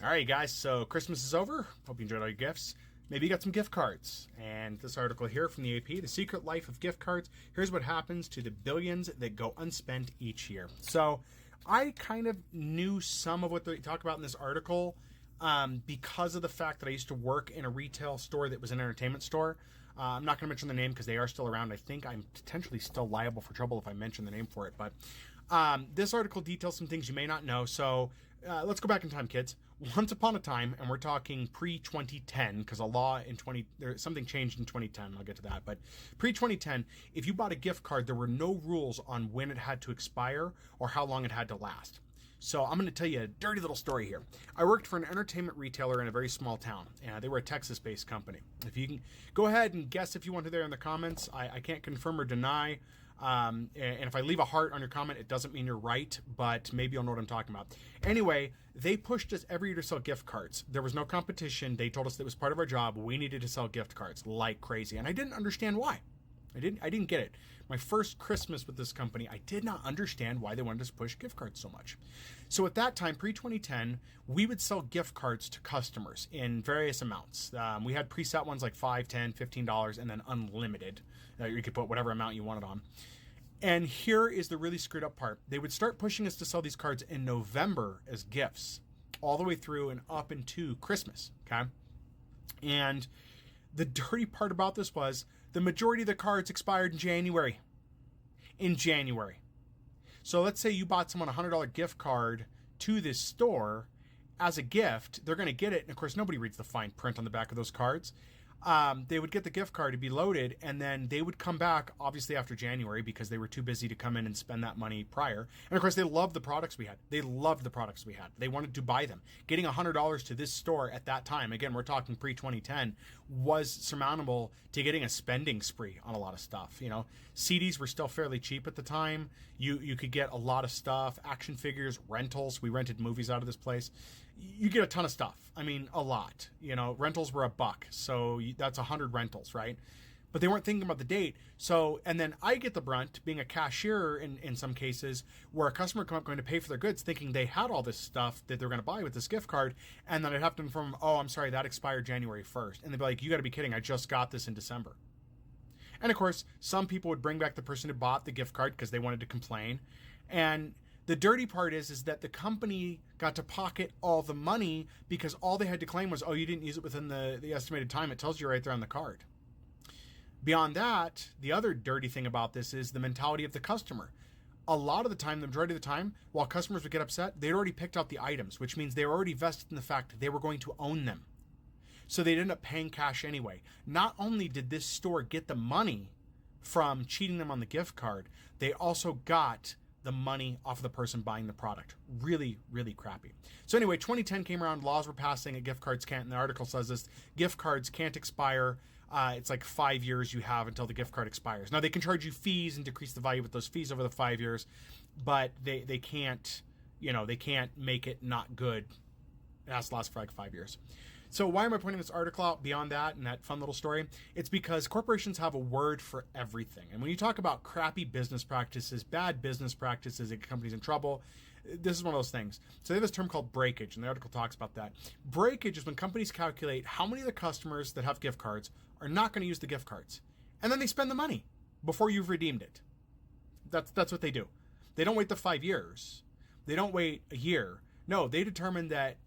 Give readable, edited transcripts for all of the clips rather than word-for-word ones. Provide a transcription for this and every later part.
All right, guys, so Christmas is over. Hope you enjoyed all your gifts. Maybe you got some gift cards. And this article here from the AP, The Secret Life of Gift Cards. Here's what happens to the billions that go unspent each year. So I kind of knew some of what they talk about in this article because of the fact that I used to work in a retail store that was an entertainment store. I'm not going to mention the name because they are still around. I think I'm potentially still liable for trouble if I mention the name for it. But this article details some things you may not know. So let's go back in time, kids. Once upon a time, and we're talking pre-2010, because something changed in 2010. I'll get to that. But pre-2010, if you bought a gift card, there were no rules on when it had to expire or how long it had to last. So I'm going to tell you a dirty little story here. I worked for an entertainment retailer in a very small town. They were a Texas-based company. If you can go ahead and guess if you want to there in the comments, I can't confirm or deny. And if I leave a heart on your comment, it doesn't mean you're right, but maybe you'll know what I'm talking about. Anyway, they pushed us every year to sell gift cards. There was no competition. They told us that it was part of our job. We needed to sell gift cards like crazy. And I didn't understand why. I didn't get it. My first Christmas with this company, I did not understand why they wanted us to push gift cards so much. So at that time, pre-2010, we would sell gift cards to customers in various amounts. We had preset ones like $5, $10, $15, and then unlimited. You could put whatever amount you wanted on. And here is the really screwed up part. They would start pushing us to sell these cards in November as gifts, all the way through and up into Christmas, okay? And the dirty part about this was the majority of the cards expired in January. So let's say you bought someone a $100 gift card to this store as a gift. They're going to get it. And of course, nobody reads the fine print on the back of those cards. They would get the gift card to be loaded, and then they would come back, obviously, after January because they were too busy to come in and spend that money prior. And of course, they loved the products we had. They wanted to buy them. Getting $100 to this store at that time, again, we're talking pre-2010, was surmountable to getting a spending spree on a lot of stuff. You know, CDs were still fairly cheap at the time. You could get a lot of stuff, action figures, rentals. We rented movies out of this place. You get a ton of stuff. I mean, a lot. You know, rentals were $1, so that's 100 rentals, right? But they weren't thinking about the date. So, and then I get the brunt, being a cashier in some cases, where a customer going to pay for their goods thinking they had all this stuff that they're going to buy with this gift card, and then I'd have to inform them, oh, I'm sorry, that expired January 1st. And they'd be like, you got to be kidding, I just got this in December. And of course, some people would bring back the person who bought the gift card because they wanted to complain. And the dirty part is that the company got to pocket all the money because all they had to claim was, oh, you didn't use it within the estimated time. It tells you right there on the card. Beyond that, the other dirty thing about this is the mentality of the customer. A lot of the time, the majority of the time, while customers would get upset, they'd already picked out the items, which means they were already vested in the fact that they were going to own them. So they'd end up paying cash anyway. Not only did this store get the money from cheating them on the gift card, they also got the money off of the person buying the product. Really, really crappy. So anyway, 2010 came around, laws were passing, and gift cards can't, and the article says this, gift cards can't expire. It's like 5 years you have until the gift card expires. Now they can charge you fees and decrease the value with those fees over the 5 years, but they can't, they can't make it not good. It has to last for like 5 years. So why am I pointing this article out beyond that and that fun little story? It's because corporations have a word for everything. And when you talk about crappy business practices, bad business practices that get companies in trouble, this is one of those things. So they have this term called breakage, and the article talks about that. Breakage is when companies calculate how many of the customers that have gift cards are not going to use the gift cards. And then they spend the money before you've redeemed it. That's what they do. They don't wait the 5 years. They don't wait a year. No, they determine that,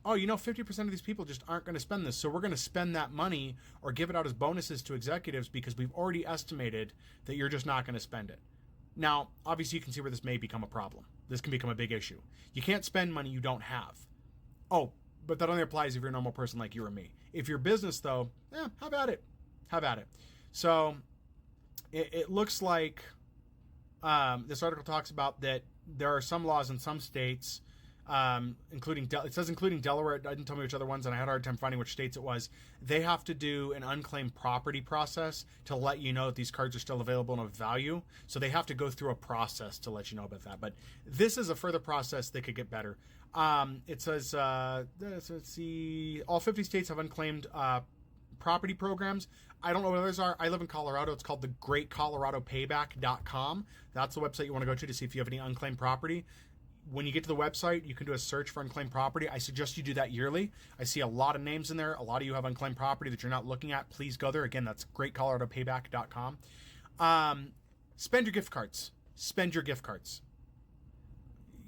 50% of these people just aren't going to spend this. So we're going to spend that money or give it out as bonuses to executives because we've already estimated that you're just not going to spend it. Now, obviously you can see where this may become a problem. This can become a big issue. You can't spend money you don't have. Oh, but that only applies if you're a normal person like you or me. If you're business though, how about it? So it looks like this article talks about that there are some laws in some states, including Delaware. It didn't tell me which other ones, and I had a hard time finding which states it was. They have to do an unclaimed property process to let you know that these cards are still available and of value. So they have to go through a process to let you know about that. But this is a further process that could get better. It says, let's see, all 50 states have unclaimed property programs. I don't know what others are. I live in Colorado. It's called the GreatColoradoPayback.com. That's the website you want to go to see if you have any unclaimed property. when you get to the website, you can do a search for unclaimed property. I suggest you do that yearly. I see a lot of names in there. A lot of you have unclaimed property that you're not looking at. Please go there. Again, that's greatcoloradopayback.com. Spend your gift cards. Spend your gift cards.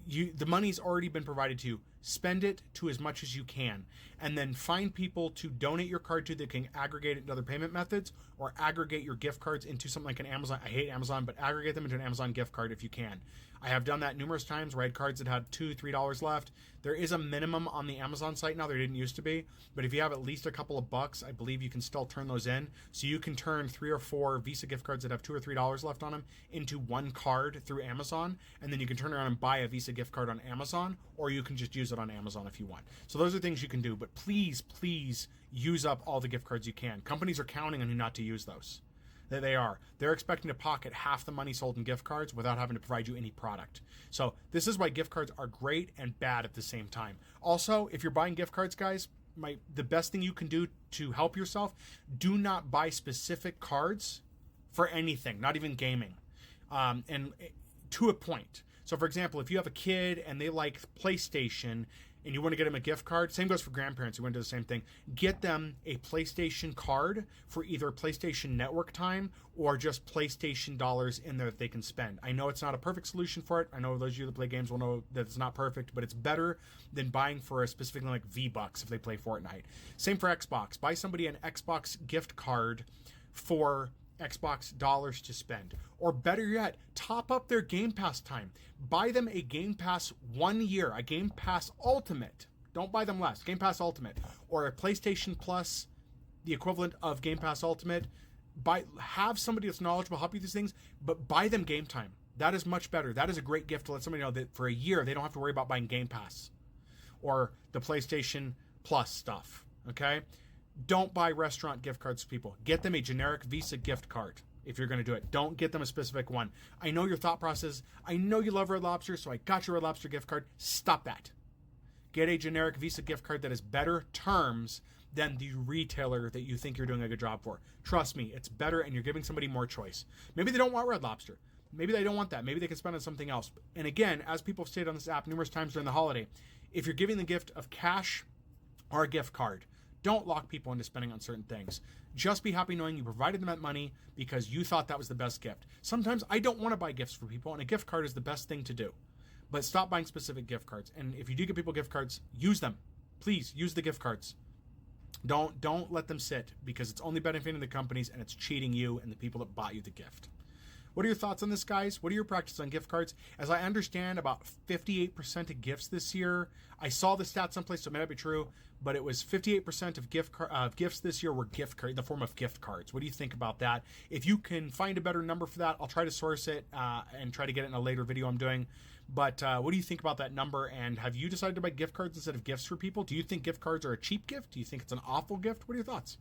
The money's already been provided to you. Spend it to as much as you can, and then find people to donate your card to that can aggregate it into other payment methods, or aggregate your gift cards into something like an Amazon. I hate Amazon, but aggregate them into an Amazon gift card if you can. I have done that numerous times where I had cards that had $2, $3 left. There is a minimum on the Amazon site now. There didn't used to be, but if you have at least a couple of bucks, I believe you can still turn those in. So you can turn 3 or 4 Visa gift cards that have $2 or $3 left on them into one card through Amazon, and then you can turn around and buy a Visa gift card on Amazon, or you can just use it on Amazon if you want. So those are things you can do, but please use up all the gift cards you can. Companies are counting on you not to use those. They are. They're expecting to pocket half the money sold in gift cards without having to provide you any product. So this is why gift cards are great and bad at the same time. Also, if you're buying gift cards, guys, the best thing you can do to help yourself, do not buy specific cards for anything, not even gaming, and to a point. So for example, if you have a kid and they like PlayStation and you want to get them a gift card, same goes for grandparents. You want to do the same thing. Get them a PlayStation card for either PlayStation Network time or just PlayStation dollars in there that they can spend. I know it's not a perfect solution for it. I know those of you that play games will know that it's not perfect, but it's better than buying for a specific thing like V-Bucks if they play Fortnite. Same for Xbox. Buy somebody an Xbox gift card for Xbox dollars to spend. Or better yet, top up their Game Pass time. Buy them a Game Pass 1 year, a Game Pass Ultimate. Don't buy them less. Game Pass Ultimate. Or a PlayStation Plus, the equivalent of Game Pass Ultimate. Have somebody that's knowledgeable help you with these things, but buy them game time. That is much better. That is a great gift to let somebody know that for a year they don't have to worry about buying Game Pass or the PlayStation Plus stuff. Okay? Don't buy restaurant gift cards to people. Get them a generic Visa gift card if you're going to do it. Don't get them a specific one. I know your thought process. I know you love Red Lobster, so I got your Red Lobster gift card. Stop that. Get a generic Visa gift card that has better terms than the retailer that you think you're doing a good job for. Trust me, it's better, and you're giving somebody more choice. Maybe they don't want Red Lobster. Maybe they don't want that. Maybe they can spend on something else. And again, as people have stated on this app numerous times during the holiday, if you're giving the gift of cash or a gift card, don't lock people into spending on certain things. Just be happy knowing you provided them that money because you thought that was the best gift. Sometimes I don't want to buy gifts for people, and a gift card is the best thing to do. But stop buying specific gift cards. And if you do get people gift cards, use them. Please use the gift cards. Don't let them sit, because it's only benefiting the companies and it's cheating you and the people that bought you the gift. What are your thoughts on this, guys? What are your practices on gift cards? As I understand, about 58% of gifts this year, I saw the stats someplace, so it may not be true, but it was 58% of gifts this year were in the form of gift cards. What do you think about that? If you can find a better number for that, I'll try to source it and try to get it in a later video I'm doing. But what do you think about that number? And have you decided to buy gift cards instead of gifts for people? Do you think gift cards are a cheap gift? Do you think it's an awful gift? What are your thoughts?